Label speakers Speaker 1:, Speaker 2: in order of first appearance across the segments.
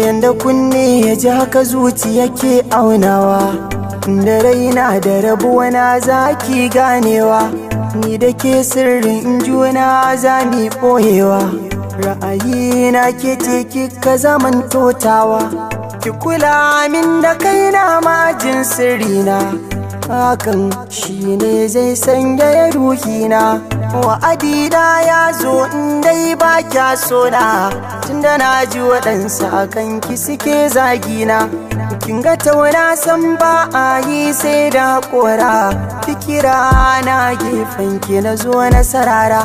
Speaker 1: Yanda kunne ya ji haka zuciya ke aunawa, da raina da rabuwa na zaki ganewa, ni da ke sirrin juna za mi ɓoyewa. Ra'ayina ke ce kika zaman totawa, ki kula min da kaina majin sirrina, hakan shine zai sanya ruhina. Wa'adina ya zo in dai ba kya sona, tunda na ji waɗansu akan ki suke zagina. Kin ga tauna san ba a yi sai da haƙora, fikira na gefen ki na zo na sarara.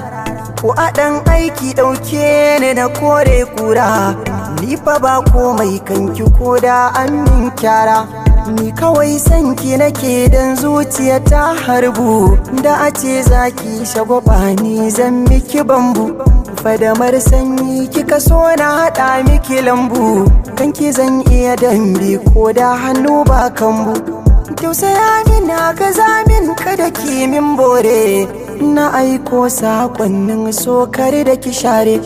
Speaker 1: Ko a ɗan aiki ɗauke ni na kore kura, ni fa ba komai kanki ko da an min kyara. Ni kawai sanki nake dan zuciya ta harbu, da a ce zaki shagwaba ni zan miki bambu. Fadamar sanyi kika so na haɗa miki lambu, kanki zan iya dambe ko da hannu ba kambu. Tausaya min haka zamin kada ki min bore, na aiko sakonnin sokar da ki share.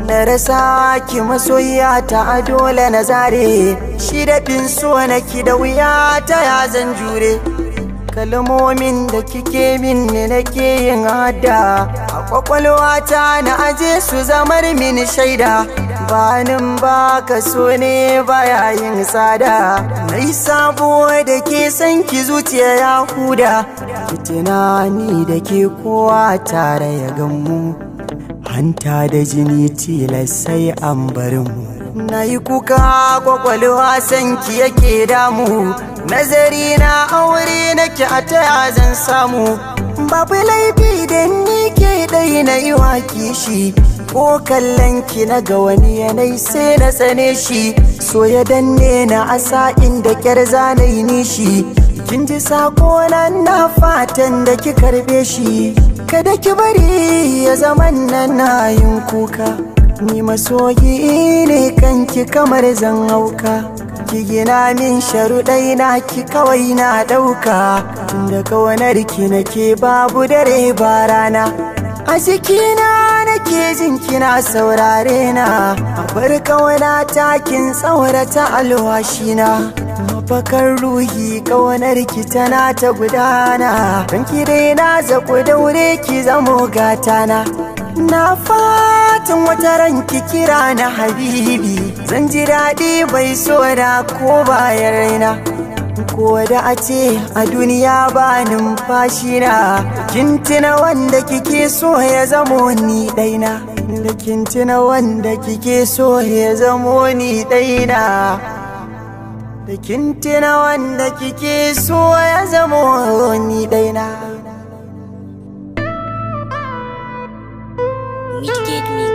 Speaker 1: Na rasa ki masoyiya ta dole na zare, shi da fin so na ki da wuya ta ya zan jure. Kalmomin da kike min ne nake yin hada, a kwakwalwata na aje su zamar min shaida. Banin baka so ne baya yin tsada, na yi sabo da ke san ki zuciya ya huda. Ki tunani da ke kowa tare ya gammu, hanta da jini tilas sai an bar mu. Na yi kuka kwakwalwa sanki yake damu, nazari na aure nake a taya zan samu. Babu laifi da ni ke ɗai na yi wa kishi, ko kallon ki na ga wani yanayi sai na tsane shi. So ya danne na asa inda kyar zanayi nishi, kin ji sako na fatan da ki karbe shi. Kada ki bari ya zaman nan na yin kuka, ni masoyi ne kanki kamar zan hauka. Ki gina min sharuɗai na ki kawai na ɗauka, tunda kawanar ki nake babu dare ba rana. A jikina nake jin kina saurare na, a bar kawana takin tsaurata alwashina. Mafakar ruhi kawanar ki tana ta gudana, don ki daina zaku daure ki zamo gatana. Na fatan wata ranki kira na habibi, zan ji daɗi bai so da ko bayan raina. Ko da a ce a duniya ba numfashi na, kin tuna wanda kike so ya zamo ni ɗaina. Da kin tuna wanda kike so ya zamo ni ɗaina. Da kin tuna wanda kike so ya zamo ni ɗaina.
Speaker 2: Midgate Mix.